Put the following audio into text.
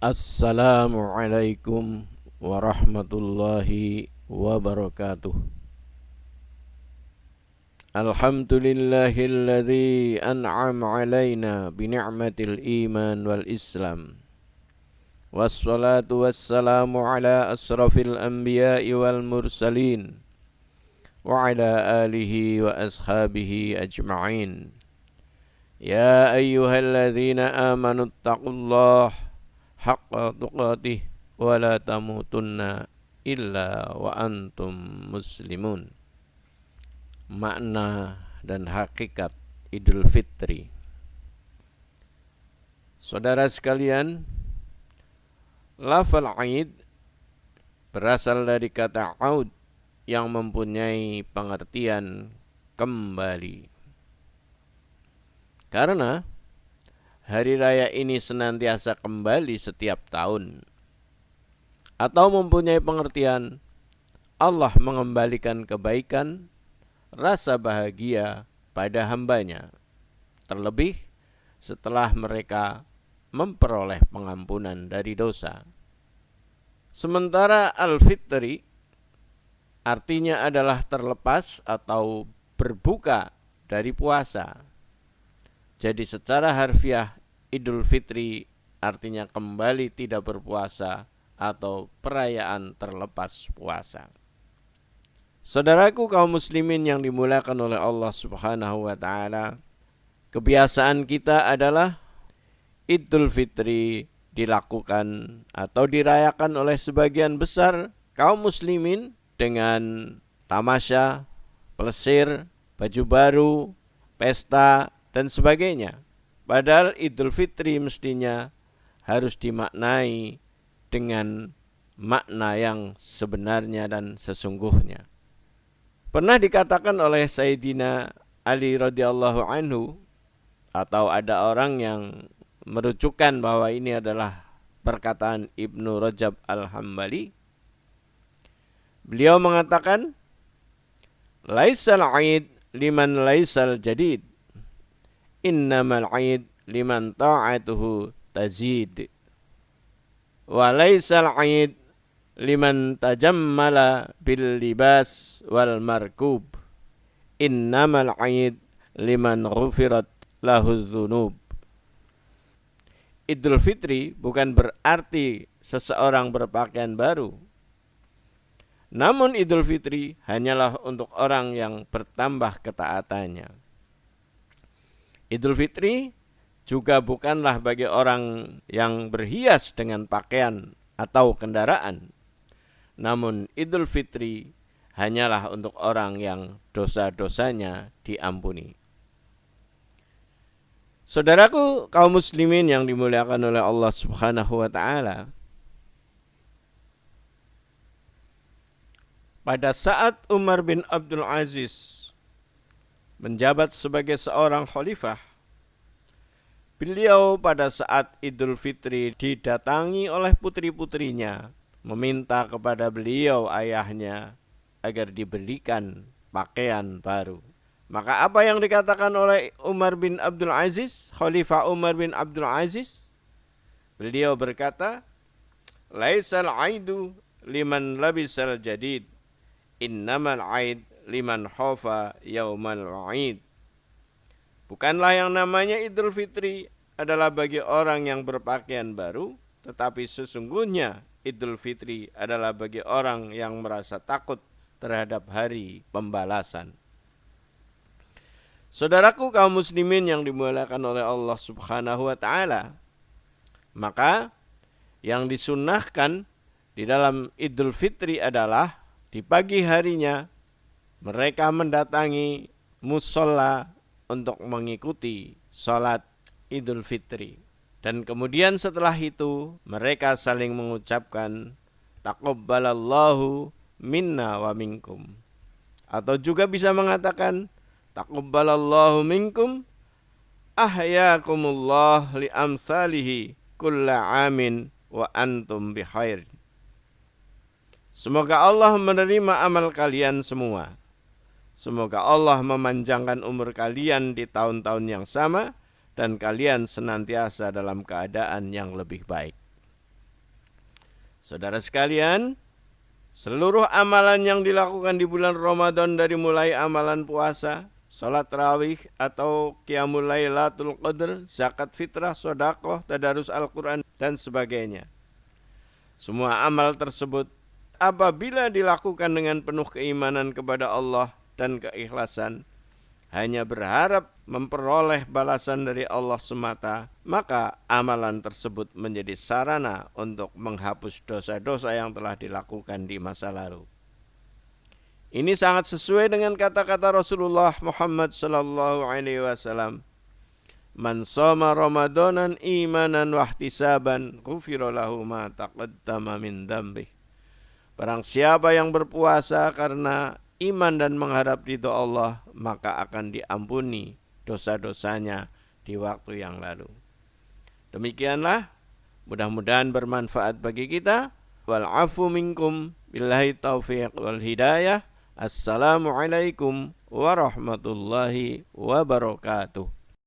Assalamualaikum warahmatullahi wabarakatuh. Alhamdulillahilladzi an'ama alaina bini'matil iman wal islam. Wassalatu wassalamu ala asrafil anbiya'i wal mursalin wa ala alihi wa ashabihi ajma'in. Ya ayyuhalladzina amanu taqullaha haqqa tuqatih wa la tamutunna illa wa antum muslimun. Makna dan hakikat Idul Fitri. Saudara sekalian, lafal Aid berasal dari kata aud yang mempunyai pengertian kembali. Karena hari raya ini senantiasa kembali setiap tahun, atau mempunyai pengertian Allah mengembalikan kebaikan, rasa bahagia pada hambanya, terlebih setelah mereka memperoleh pengampunan dari dosa. Sementara Al-Fitri artinya adalah terlepas atau berbuka dari puasa. Jadi secara harfiah Idul Fitri artinya kembali tidak berpuasa atau perayaan terlepas puasa. Saudaraku kaum muslimin yang dimuliakan oleh Allah Subhanahu wa taala, kebiasaan kita adalah Idul Fitri dilakukan atau dirayakan oleh sebagian besar kaum muslimin dengan tamasya, plesir, baju baru, pesta, dan sebagainya. Padahal Idul Fitri mestinya harus dimaknai dengan makna yang sebenarnya dan sesungguhnya. Pernah dikatakan oleh Sayyidina Ali radhiyallahu anhu, atau ada orang yang merucukkan bahwa ini adalah perkataan Ibnu Rajab Al-Hambali. Beliau mengatakan, "Laisal 'aid liman laisal jadid. Innamal 'aid liman ta'atuhu tazid. Wa laisal 'aid liman tajammala bil libas wal markub. Innamal 'aid liman ghufirat lahu dzunub." Idul Fitri bukan berarti seseorang berpakaian baru. Namun Idul Fitri hanyalah untuk orang yang bertambah ketaatannya. Idul Fitri juga bukanlah bagi orang yang berhias dengan pakaian atau kendaraan. Namun Idul Fitri hanyalah untuk orang yang dosa-dosanya diampuni. Saudaraku kaum muslimin yang dimuliakan oleh Allah Subhanahu wa taala, pada saat Umar bin Abdul Aziz menjabat sebagai seorang khalifah, beliau pada saat Idul Fitri didatangi oleh putri-putrinya, meminta kepada beliau ayahnya agar diberikan pakaian baru. Maka apa yang dikatakan oleh Umar bin Abdul Aziz, Khalifah Umar bin Abdul Aziz? Beliau berkata, "Laisal aidu liman labisal jadid, innamal aid liman khofa yaumal aid." Bukanlah yang namanya Idul Fitri adalah bagi orang yang berpakaian baru, tetapi sesungguhnya Idul Fitri adalah bagi orang yang merasa takut terhadap hari pembalasan. Saudaraku kaum muslimin yang dimuliakan oleh Allah Subhanahu wa taala, maka yang disunnahkan di dalam Idul Fitri adalah di pagi harinya mereka mendatangi musola untuk mengikuti sholat Idul Fitri. Dan kemudian setelah itu mereka saling mengucapkan taqabbalallahu minna wa minkum. Atau juga bisa mengatakan taqabbalallahu minkum ahyakumullah li amsalihi kulla amin wa antum bikhair. Semoga Allah menerima amal kalian semua. Semoga Allah memanjangkan umur kalian di tahun-tahun yang sama dan kalian senantiasa dalam keadaan yang lebih baik. Saudara sekalian, seluruh amalan yang dilakukan di bulan Ramadan dari mulai amalan puasa, salat tarawih atau qiyamul lailatul qadar, zakat fitrah, sedekah, tadarus Al-Qur'an dan sebagainya. Semua amal tersebut apabila dilakukan dengan penuh keimanan kepada Allah dan keikhlasan, hanya berharap memperoleh balasan dari Allah semata, maka amalan tersebut menjadi sarana untuk menghapus dosa-dosa yang telah dilakukan di masa lalu. Ini sangat sesuai dengan kata-kata Rasulullah Muhammad sallallahu alaihi wasallam, "Man shoma ramadanan imanan wahtisaban, ghufira lahu ma taqaddama min dzambih." Barang siapa yang berpuasa karena iman dan mengharap ridho Allah, maka akan diampuni dosa-dosanya di waktu yang lalu. Demikianlah, mudah-mudahan bermanfaat bagi kita. Wal afu minkum, billahi taufiq wal hidayah. Assalamualaikum warahmatullahi wabarakatuh.